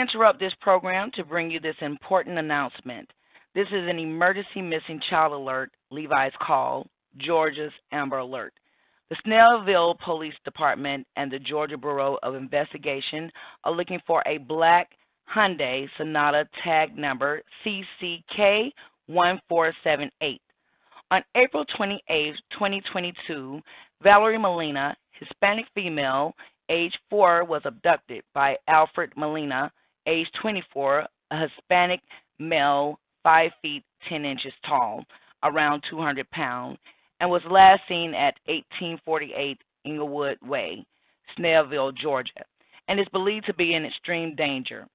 interrupt this program to bring you this important announcement. This is an emergency missing child alert, Levi's call, Georgia's Amber Alert. The Snellville Police Department and the Georgia Bureau of Investigation are looking for a black Hyundai Sonata tag number CCK1478. On April 28, 2022, Valerie Molina, Hispanic female, age 4, was abducted by ALFRED Molina, age 24, a Hispanic male, 5 feet 10 inches tall, around 200 pounds, and was last seen at 1848 ENGLEWOOD Way, Snellville, Georgia, and is believed to be in extreme danger.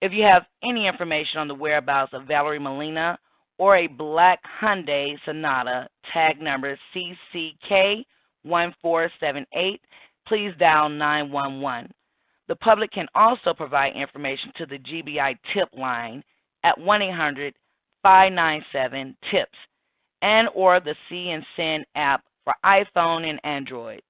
If you have any information on the whereabouts of Valerie Molina or a black Hyundai Sonata tag number CCK1478, please dial 911. The public can also provide information to the GBI tip line at 1-800-597-TIPS and or the SEESEND app for iPhone and Android.